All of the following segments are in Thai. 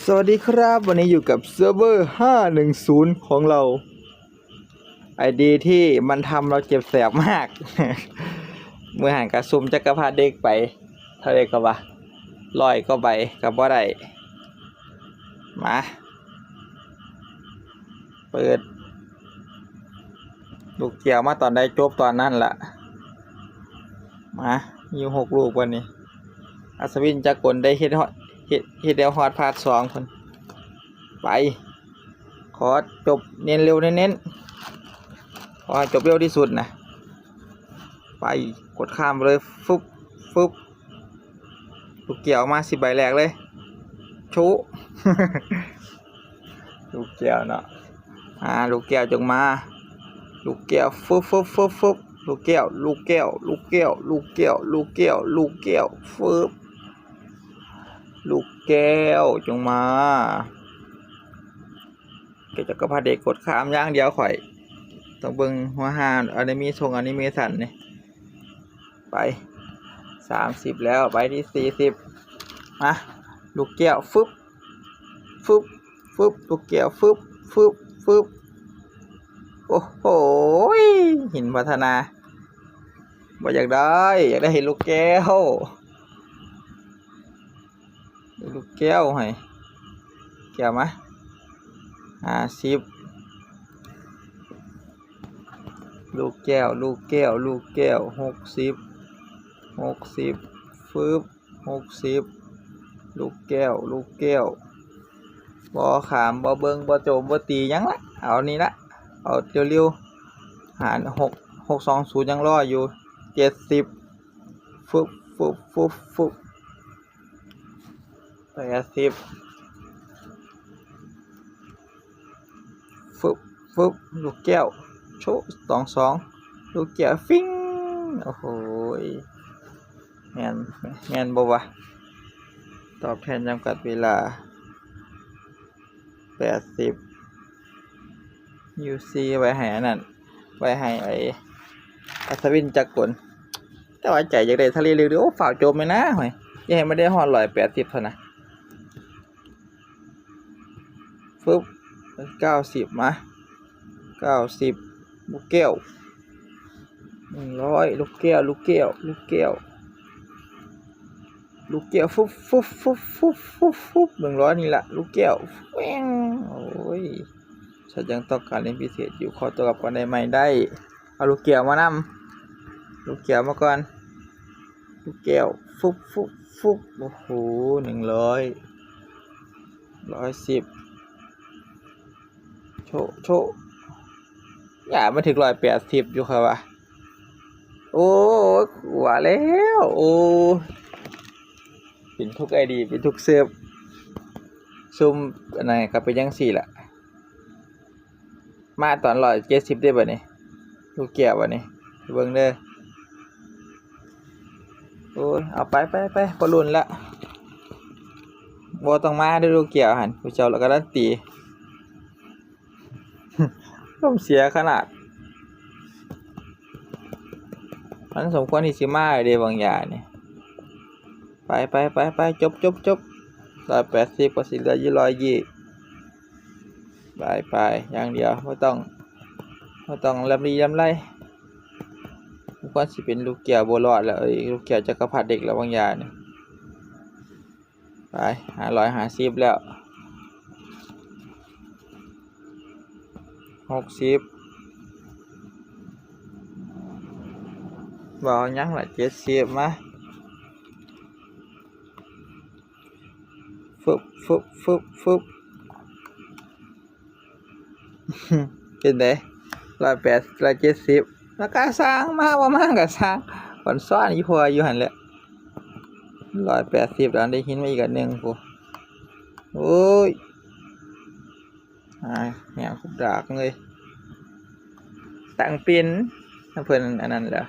สวัสดีครับวันนี้อยู่กับเซิร์ฟเวอร์510ของเราไอดีที่มันทำเราเจ็บแสบมาก เมื่อห่างกระซุมจักรพรรดิเด็กไปเท่าไรก็ว่าลอยก็ไปกับว่าได้มาเปิดลูกเกี่ยวมาตอนใดจบตอนนั้นล่ะมาอยู่6 ลูกวันนี้อัศวินจักรกลได้เฮ็ดเดลฮอดพาร์ท2คนไปขอจบเน้นเร็วเน้นขอจบเร็วที่สุดนะไปกดข้ามเลยฟึบลูกเกี่ยวมา10 ใบแรกเลยชุ ลูกแก้วเนาะลูกแก้วจงมาลูกแก้วฟึบลูกแก้วฟึบลูกแก้วลูกแก้วจงมาเกิดจากกระพาเด็กกดข้ามย่างเดียวข่อยต้องเบิ่งหัวหานอนิเมะอนิเมชันนี่ไป30แล้วไปที่40มาลูกแก้วฟึบลูกแก้วฟึบโอ้โหหินพัฒนาบ่อยากได้เห็นลูกแก้วให้แก้วมา50ลูกแก้ว60ฟึบ60ลูกแก้วบ่ขามบ่เบิ่งบ่โจมบ่ตีหยังละเอานี่ละเอาเร็วๆหาร620ยังรออยู่70ฟึบ80ฟึบลูกแก้วโช22ลูกแก้วฟิ้งโอ้โหแม่นบ่วะตอบแทนจำกัดเวลา80 UC ไว้ให้อันนั้นไว้ให้ไอ้อัศวินจักรกลแต่ว่าใจอยากได้ทะเลเร็วๆโอ้ฝ่าวโจมเลยนะห่วยอย่าให้มันได้ฮอด180เท่านะฟึบ90มา90ลูกแก้ว100ลูกแก้วฟึบ100นี่ล่ะลูกแก้วแว้งโอ้ยฉันยังต้องการเล่นพิเศษอยู่ขอตัวกลับก่อนได้ไหมได้เอาลูกแก้วมานำลูกแก้วมาก่อนลูกแก้วฟึบโอ้โห100 110โชอย่ามาถึง180อยู่ครับวะโอ้ว่าแล้วโอ้เป็นทุกไอดีเป็นทุกเซิร์ฟซุ่มอะไรก็เป็นยังสี่แหละมาตอน170ได้บ่นี่ลูกแก้วบ่นี่เบิ่งเด้อโอ้ยเอาไปบ่ลุ้นละบ่ต้องมาด้วยลูกแก้วหั่นผู้เจ้าแล้วก็การันตีร่มเสียขนาดมันสมควรที่สิมาเด้บางอย่างนี่ไปจบ180ก็สิเหลืออยู่120ไปอย่างเดียวไม่ต้องลำไรมันควรสิเป็นลูกแก้วบ่รอดแล้วลูกแก้วจักรพรรดิเด็กแล้วบางอย่างนี่ไป550แล้ว60บ่ยังละ70มาฟึบเป็นได180 170ราคาสร้างมาบ่มาก็สร้างก่อนซ้อนอีพัวอยู่หั่นแหละ180แล้วได้หินมาอีกอันนึงพุโอ้ยแนวคุบดากเลยตั้งเป็นเพิ่นอันนั้นแหละ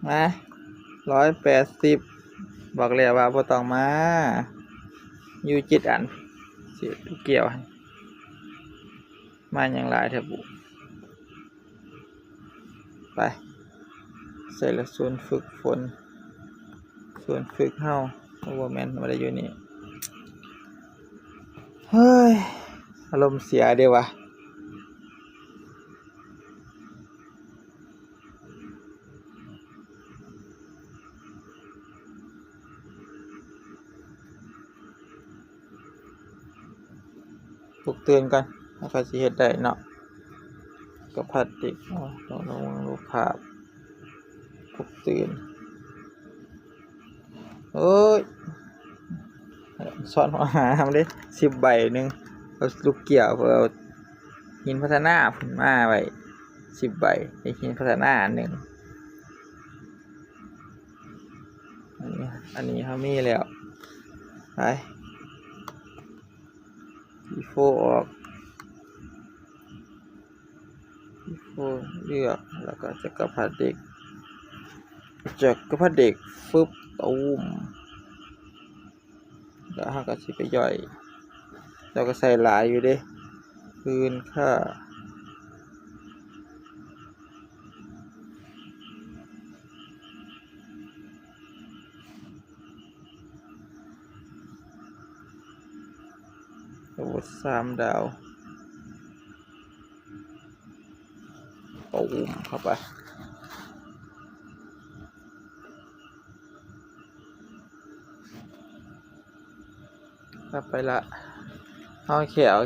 มา180บอกแล้วว่าบ่ต้องมาอยู่7 อันสิเกี่ยวมาอย่างหลายแท้บุไปใส่ละส่วนฝึกฝน ส่วนฝึกเฮาโอเวอร์แมนมาได้อยู่นี่เฮ้ยอารมณ์เสียเดียววะปลุกตื่นกันแล้วก็สิเฮ็ดได้เนาะกับพลาสติกต้องลงรูปภาพปลุกตื่นเอ้ยสอนหัวหาทำได้10 ใบหนึ่งเอาลูกเกี่ยวเพื่อเอาหินพัฒนาผลมาไว้10 ใบไอ้หินพัฒนาหนึ่งอันนี้เขามีแล้วไปทีโฟออกทีโฟเลือกแล้วก็จักรพรรดิเด็กฟึบตูมแล้วเขาก็สิไปย่อยเราก็ใส่หลายอยู่เด้คืนค่าอาวุธ3 ดาวตูมเข้าไปไปละเอา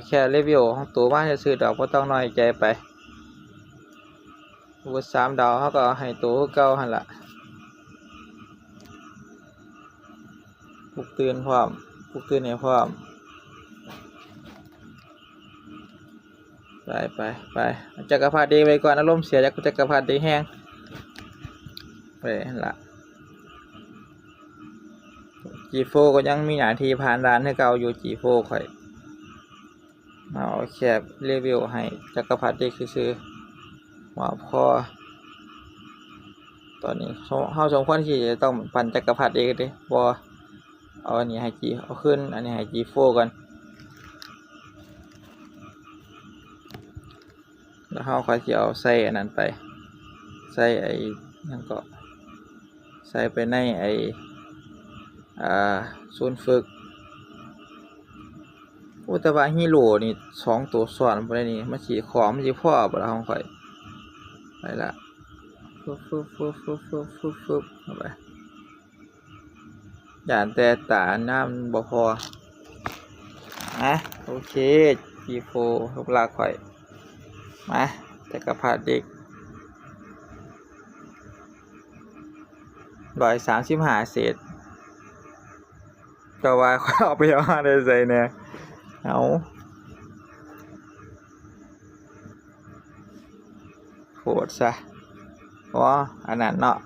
แค่รีวิวของตัวมาจะซื้อดอกก็ต้องน้อยใจไปอาวุธ3 ดาวเขาก็ให้ตัวเก่าหันละปลุกตื่นพร้อมปลุกตื่นให้พร้อมไปจักรพรรดิไปก่อนอารมณ์เสียจากจักรพรรดิแห้งไปละG4 ก็ยังมีหน้าที่ผ่านด่านให้เก่าอยู่ G4 ค่อยมาเอาแคบรีวิวให้จักรพรรดิซื้อว่าพอตอนนี้เขาสมควรที่จะต้องปั่นจักรพรรดิดิบ่เอาอันนี้ให้เอาขึ้นอันนี้ให้ G4 ก่อนแล้วเขาค่อยเอาใส่อันนั้นไปใส่ไอ้นั่นก็ใส่ไปในไอ้ศูนย์ฝึกแต่ว่าฮีโร่นี่2 ตัวซ้อนบ่ได้นี่มันสิของมันสิพอบ่ล่ะของข่อยไปละฟึบเข้าไปย่านแต่ตาน้ำบ่พอโอเค G4 ลูกลากข่อยมาจักรพรรดิ135 เศษก็ว่าเอาไปเอาได้ใส่เนี่ยเอาโคตรซะอันนั้นเนาะ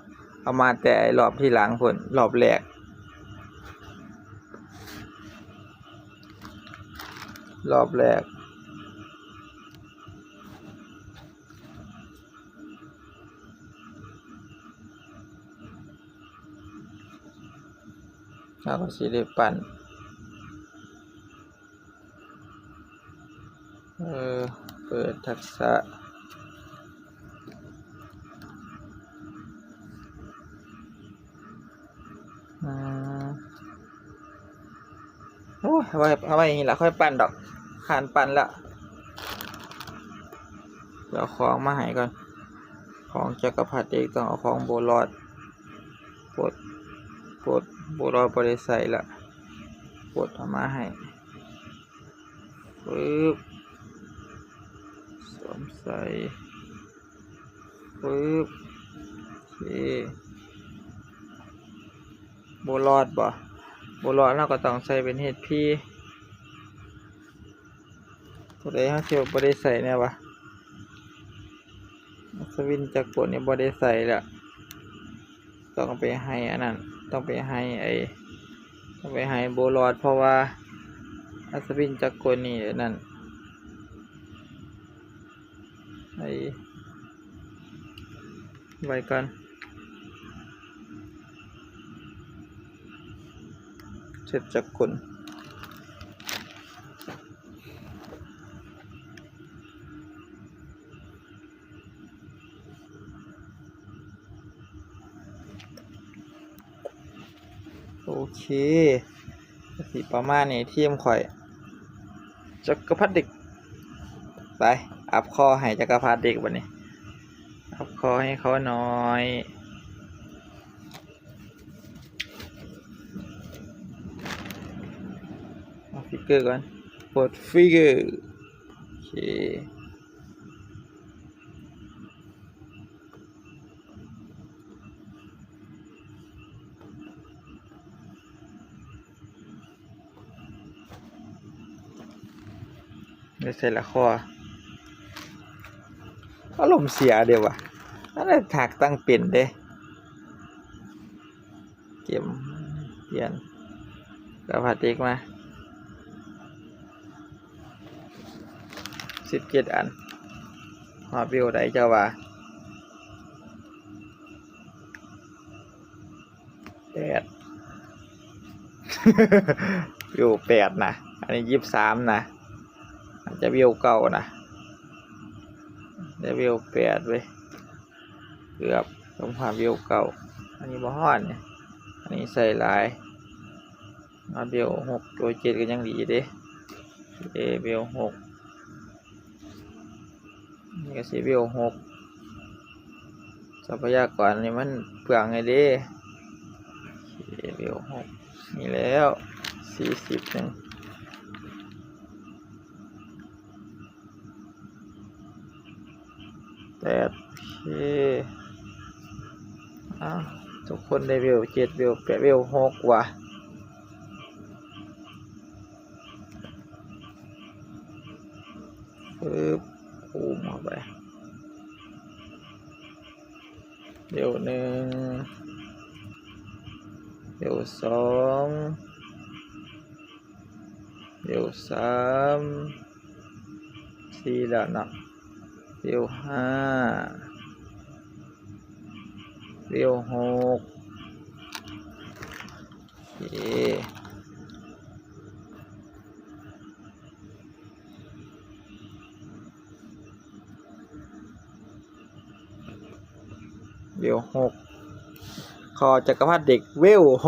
เอามาแต่รอบที่หลังผลรอบแรกแล้วก็สิได้ปั่นเปิดทักษะโอ้ยเอาไว้อย่างนี้ละค่อยปั่นดอกขานปั่นละเดี๋ยวของมาให้ก่อนของจักรพรรดิต้องเอาของโบรอดปลดโบรอดบริใส่ละปลดเอามาให้ปึ๊บสวมใส่ปึ๊บโอเคโบรอดเราก็ต้องใส่เป็น HP ตัวใดเขาเที่ยวบ่ได้ใส่แน่วะสวินจักรกลเนี่ยบ่ได้ใส่ละต้องไปให้อันนั้นต้องไปให้โบรอดเพราะว่าอัศวินจักรกลนี่นั่นไว้กันเสร็จจักรกล โอเคสิประมาณนี้ทีมข่อยจักรพรรดิเด็กไปอัพคอให้จักรพรรดิเด็กวันนี้อัพคอให้เขาหน่อยเอาฟิกเกอร์ก่อนกดฟิกเกอร์โอเคไม่ใช่ละข้ออารมณ์เสียเดี๋ยววะนั่นแหละถากตั้งเป็นเด้เกมเปลี่ยนกระพาเด็กมา17 อันหอบิวได้เจ้าว่า8 วิว8นะอันนี้23นะอาจจะวิวเก่านะได้วิว8เว้ยเกือบต้องผ่านวิวเก่าอันนี้บ่ฮ้อนเนี่ยอันนี้ใส่หลายมาวิว6ตัว7ก็ยังดีเด้วิว6นี่ก็สิวิว6ทรัพยากรนี่มันเปลืองไงเด้วิว6นี่แล้ว40นึง8โอเคทุกคนได้วิว7วิว8วิว6ว่ะปึ๊บคูมเข้าไปวิว1วิว2วิว3 4แล้วเนาะวิว5วิว6โอเควิว6คอจักรพรรดิเด็กวิว6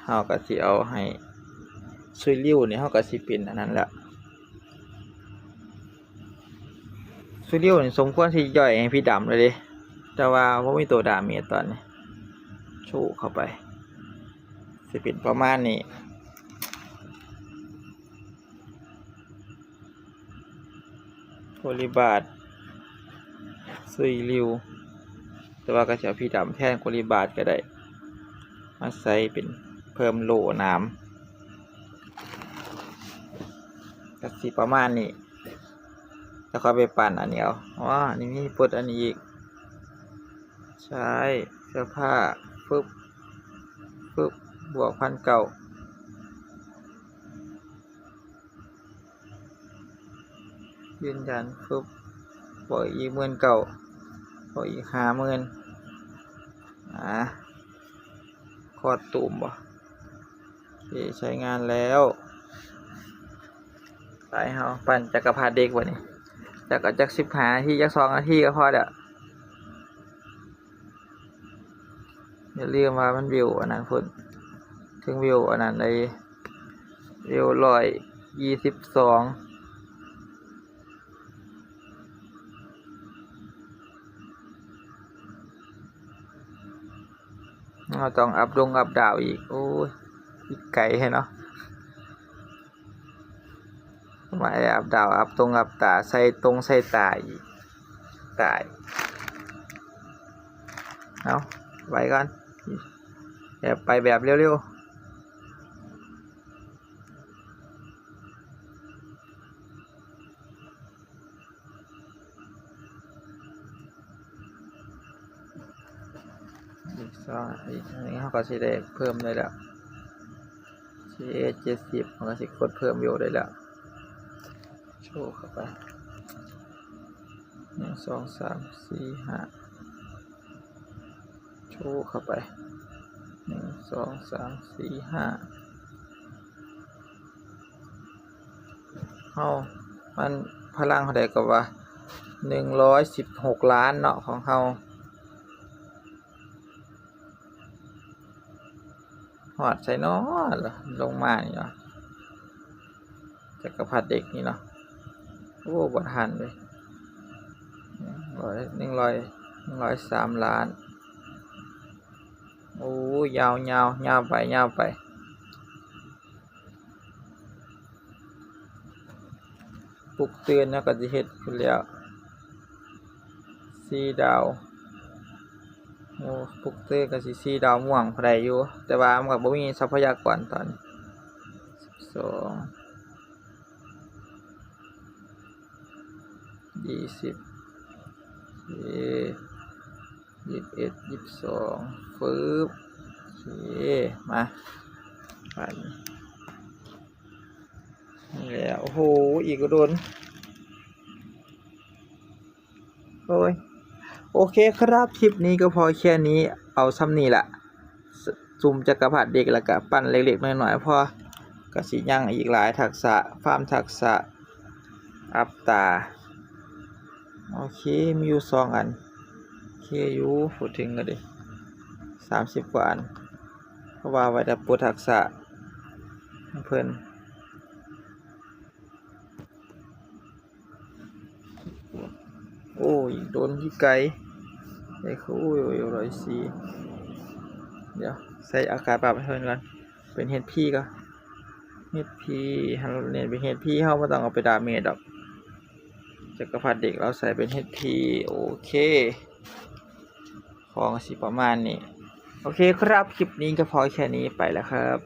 เฮาก็สิเอาให้ซุยริ้วนี่เฮาก็สิเป็นอันนั้นแหละซุยริ้วนี่สมควรสิย่อยให้พี่ดำเลยเด้แต่ว่าบ่มีตัวดาเมจตอนนี้โชว์เข้าไปสิเป็นประมาณนี้โพลิบาทซุยริ้วแต่ว่าก็จะเอาพี่ดำแทนโพลิบาทก็ได้มาใส่เป็นเพิ่มโหลน้ำก็สิประมาณนี้แล้วก็ไปปั่นอันนี้เอานี่มีปลดอันนี้อีกใช้เสื้อผ้าฟึบบวก1,900ยืนยันบวกอีก19,000บวกอีก50,000คอดตุ่มบ่โอเคใช้งานแล้วไปเฮาปั่นจักรพรรดิเด็กวันนี้จัก15 นาทีจัก2 นาทีก็พอเด้ออย่าลืมว่ามันวิวอันนั้นพุ่นถึงวิวอันนั้นเลยวิว122เราต้องอัพดาวอีกโอ้ยอีกไกลให้เนาะมาอัพดาวอัพตาใส่ตาอีกตายเอาไว้ก่อนไปแบบเร็วๆอีก2 นาทีอันนี้เขาก็สิได้เพิ่มได้แล้ว70มันก็สิกดเพิ่มวิวได้แล้วโชว์เข้าไป1 2 3 4 5โชว์เข้าไป1 2 3 4 5มันพลังเท่าใดก็ว่า116 ล้านเนาะของเฮา อดใส่น้อเหรอลงมานี่เนาะจักรพรรดิเด็กนี่เนาะโอ้บทันเลย103 ล้านโอ้ยาวยาวยาวไปยาวไปปลุกเตือนแล้วก็จะเฮ็ดขึ้นแล้ว4 ดาวโอ้ปลุกเตือนก็สิ4 ดาวม่วงพอได้อยู่แต่ว่ามันก็บ่มีทรัพยากรตอน12 20 21 22ฟึบโอเคมาไปนี่แล้วโอ้โหอีกก็โดนโอ้ยโอเคครับคลิปนี้ก็พอแค่นี้เอาซ้ำนี่แหละซุ่มจักรพรรดิเด็กแล้วก็ปั้นเล็กๆน้อยๆพอก็สิยังอีกหลายทักษะฟาร์มทักษะอัพตาโอเคมีอยู่2 อันโอเคอยู่พูดถึงก็ดิ30 กว่าอันเพราะว่าไว้แต่ปูทักษะเพิ่นโอ้ยโดนที่ไกลไอ้เขา104เดี๋ยวใส่อากาศปรับให้เพิ่นก่อนเป็นเฮดพีก็เฮดพีฮัลโหลเนี่ยเป็นเฮดพีเฮาบ่ต้องเอาไปดาเมจดอกจักรพรรดิเด็กเราใส่เป็นเฮดพีโอเคของสิประมาณนี้โอเคครับคลิปนี้ก็พอแค่นี้ไปแล้วครับ